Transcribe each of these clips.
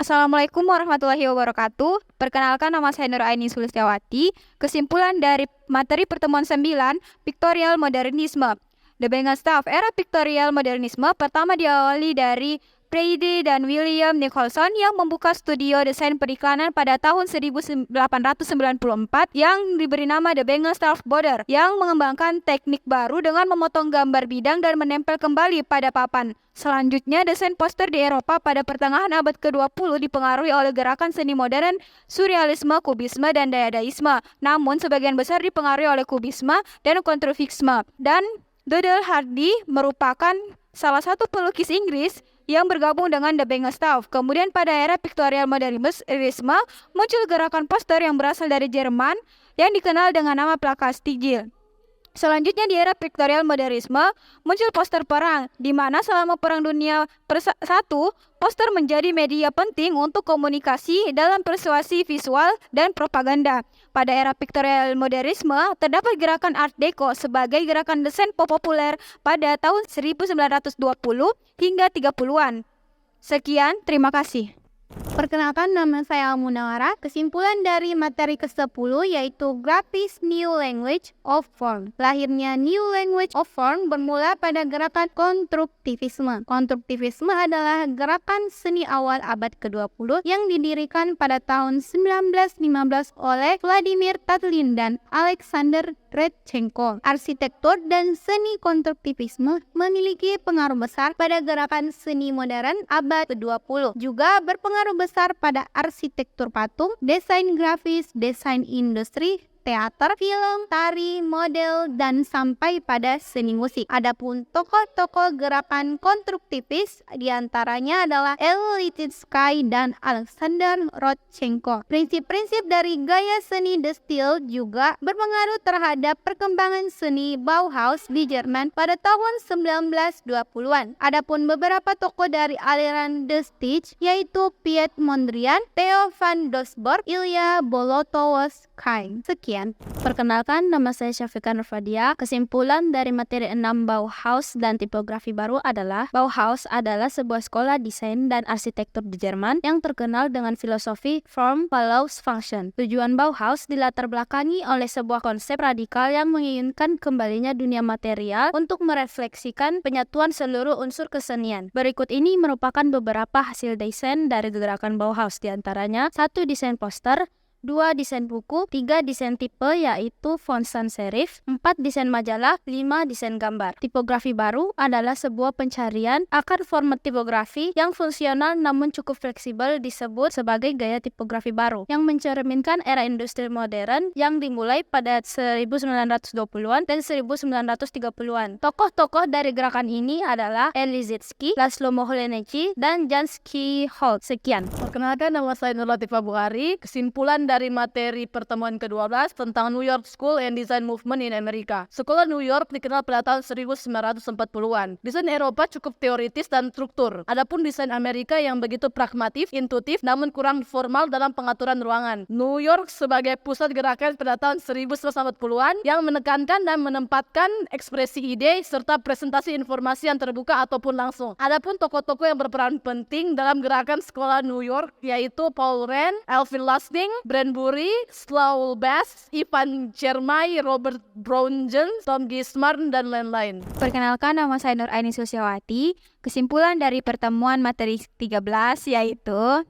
Assalamualaikum warahmatullahi wabarakatuh. Perkenalkan, nama saya Nur Aini Sulistiawati. Kesimpulan dari materi pertemuan 9, Pictorial Modernisme. The Bangsa of Era Pictorial Modernisme pertama diawali dari Brady dan William Nicholson yang membuka studio desain periklanan pada tahun 1894 yang diberi nama The Bangsa of Border, yang mengembangkan teknik baru dengan memotong gambar bidang dan menempel kembali pada papan. Selanjutnya, desain poster di Eropa pada pertengahan abad ke-20 dipengaruhi oleh gerakan seni modern, surrealisme, kubisme, dan dadaisme. Namun, sebagian besar dipengaruhi oleh kubisme dan kontrafisme. Dan Dodell Hardy merupakan salah satu pelukis Inggris yang bergabung dengan The Bangsa. Kemudian pada era Pictorial Modernisme muncul gerakan poster yang berasal dari Jerman yang dikenal dengan nama Plakastigil. Selanjutnya di era Pictorial Modernisme muncul poster perang, di mana selama Perang Dunia I, poster menjadi media penting untuk komunikasi dalam persuasi visual dan propaganda. Pada era Pictorial Modernisme terdapat gerakan Art Deco sebagai gerakan desain populer pada tahun 1920 hingga 30-an. Sekian, terima kasih. Perkenalkan, nama saya Munawara. Kesimpulan dari materi ke-10 yaitu Graphics New Language of Form. Lahirnya New Language of Form bermula pada gerakan konstruktivisme. Konstruktivisme adalah gerakan seni awal abad ke-20 yang didirikan pada tahun 1915 oleh Vladimir Tatlin dan Alexander Redchenko. Arsitektur dan seni konstruktivisme memiliki pengaruh besar pada gerakan seni modern abad ke-20. Juga berpengaruh besar pada arsitektur patung, desain grafis, desain industri, teater, film, tari, model, dan sampai pada seni musik. Adapun tokoh-tokoh gerakan konstruktivis diantaranya adalah L. Litinski dan Alexander Rodchenko. Prinsip-prinsip dari gaya seni The Stil juga berpengaruh terhadap perkembangan seni Bauhaus di Jerman pada tahun 1920-an. Adapun beberapa tokoh dari aliran The Stil yaitu Piet Mondrian, Theo van Doesburg, Ilya Bolotowski. Sekian. Perkenalkan, nama saya Syafiqah Nurfadia. Kesimpulan dari materi 6 Bauhaus dan tipografi baru adalah Bauhaus adalah sebuah sekolah desain dan arsitektur di Jerman yang terkenal dengan filosofi form follows function. Tujuan Bauhaus dilatar belakangi oleh sebuah konsep radikal yang menginginkan kembalinya dunia material untuk merefleksikan penyatuan seluruh unsur kesenian. Berikut ini merupakan beberapa hasil desain dari gerakan Bauhaus, diantaranya 1. Desain poster, 2. Desain buku, 3. Desain tipe yaitu font sans serif, 4. Desain majalah, 5. Desain gambar. Tipografi baru adalah sebuah pencarian akan format tipografi yang fungsional namun cukup fleksibel, disebut sebagai gaya tipografi baru yang mencerminkan era industri modern yang dimulai pada 1920-an dan 1930-an. Tokoh-tokoh dari gerakan ini adalah Elizitsky, Laszlo Moholy-Nagy, dan Jansky Holt. Sekian. Perkenalkan, nama saya Nur Latifah Bukhari. Kesimpulan dari materi pertemuan ke-12 tentang New York School and Design Movement in America. Sekolah New York dikenal pada tahun 1940-an. Desain Eropa cukup teoritis dan struktur. Adapun desain Amerika yang begitu pragmatif, intuitif, namun kurang formal dalam pengaturan ruangan. New York sebagai pusat gerakan pada tahun 1940-an yang menekankan dan menempatkan ekspresi ide serta presentasi informasi yang terbuka ataupun langsung. Adapun tokoh-tokoh yang berperan penting dalam gerakan sekolah New York yaitu Paul Rand, Alvin Lustig, Branbury, Slow Bass, Ivan Chermay, Robert Brown Jones, Tom Gismarn, dan lain-lain. Perkenalkan, nama saya Nur Aini Sulistiawati. Kesimpulan dari pertemuan materi 13 yaitu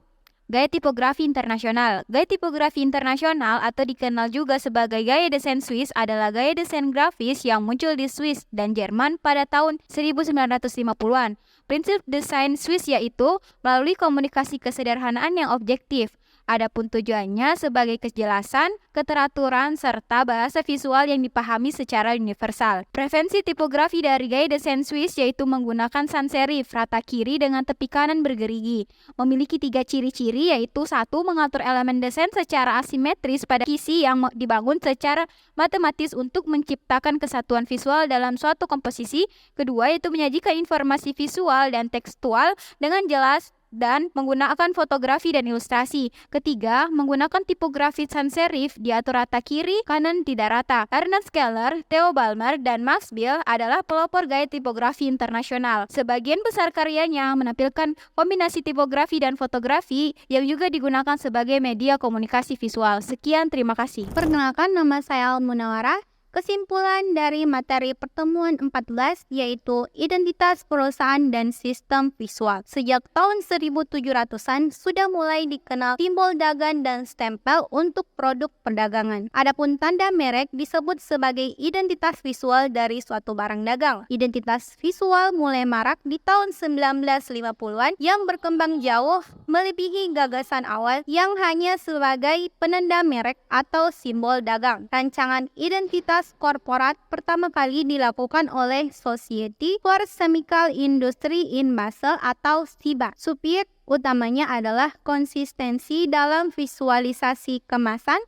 gaya tipografi internasional. Gaya tipografi internasional atau dikenal juga sebagai gaya desain Swiss adalah gaya desain grafis yang muncul di Swiss dan Jerman pada tahun 1950-an. Prinsip desain Swiss yaitu melalui komunikasi kesederhanaan yang objektif. Adapun tujuannya sebagai kejelasan, keteraturan, serta bahasa visual yang dipahami secara universal. Preferensi tipografi dari gaya desain Swiss yaitu menggunakan sans serif rata kiri dengan tepi kanan bergerigi. Memiliki 3 ciri-ciri yaitu 1. Mengatur elemen desain secara asimetris pada kisi yang dibangun secara matematis untuk menciptakan kesatuan visual dalam suatu komposisi. Kedua, yaitu menyajikan informasi visual dan tekstual dengan jelas dan menggunakan fotografi dan ilustrasi. Ketiga, menggunakan tipografi sans serif diatur rata kiri, kanan tidak rata. Ernest Keller, Theo Balmer, dan Max Bill adalah pelopor gaya tipografi internasional. Sebagian besar karyanya menampilkan kombinasi tipografi dan fotografi yang juga digunakan sebagai media komunikasi visual. Sekian, terima kasih. Perkenalkan, nama saya Al-Munawwarah. Kesimpulan dari materi pertemuan 14 yaitu identitas perusahaan dan sistem visual. Sejak tahun 1700-an sudah mulai dikenal simbol dagang dan stempel untuk produk perdagangan. Adapun tanda merek disebut sebagai identitas visual dari suatu barang dagang. Identitas visual mulai marak di tahun 1950-an yang berkembang jauh melebihi gagasan awal yang hanya sebagai penanda merek atau simbol dagang. Rancangan identitas korporat pertama kali dilakukan oleh Society for Chemical Industry in Basel atau SIBA. Subjek utamanya adalah konsistensi dalam visualisasi kemasan,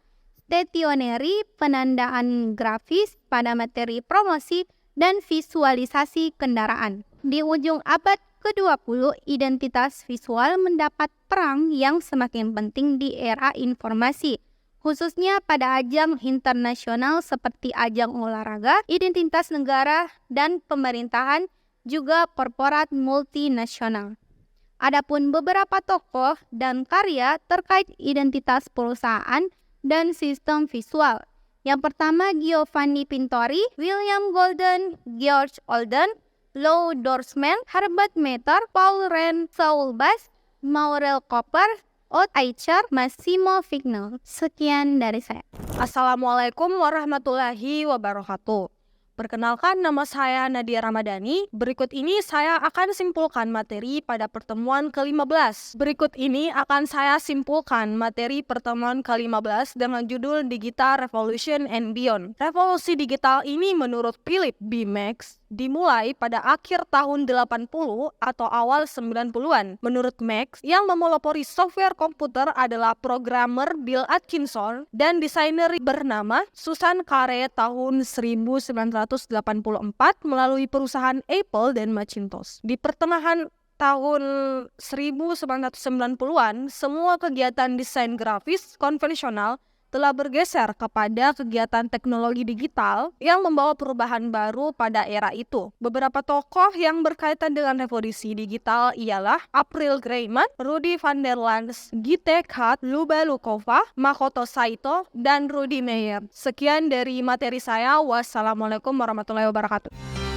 stationery, penandaan grafis pada materi promosi, dan visualisasi kendaraan. Di ujung abad ke-20, identitas visual mendapat peran yang semakin penting di era informasi. Khususnya pada ajang internasional seperti ajang olahraga, identitas negara dan pemerintahan, juga korporat multinasional. Adapun beberapa tokoh dan karya terkait identitas perusahaan dan sistem visual. Yang pertama, Giovanni Pintori, William Golden, George Olden, Lou Dorsman, Herbert Meter, Paul Rand, Saul Bass, Maurel Cooper, Odd Eicher, Massimo Vignal. Sekian dari saya. Assalamualaikum warahmatullahi wabarakatuh. Perkenalkan, nama saya Nadia Ramadhani. Berikut ini saya akan simpulkan materi pada pertemuan ke-15. Berikut ini akan saya simpulkan materi pertemuan ke-15 dengan judul Digital Revolution and Beyond. Revolusi digital ini menurut Philip B. Marks dimulai pada akhir tahun 80 atau awal 90-an. Menurut Marks, yang memelopori software komputer adalah programmer Bill Atkinson dan desainer bernama Susan Kare tahun 1984 melalui perusahaan Apple dan Macintosh. Di pertengahan tahun 1990-an, semua kegiatan desain grafis konvensional telah bergeser kepada kegiatan teknologi digital yang membawa perubahan baru pada era itu. Beberapa tokoh yang berkaitan dengan revolusi digital ialah April Grayman, Rudy van der Lans, Gite Kat, Luba Lukova, Makoto Saito, dan Rudy Meyer. Sekian dari materi saya. Wassalamualaikum warahmatullahi wabarakatuh.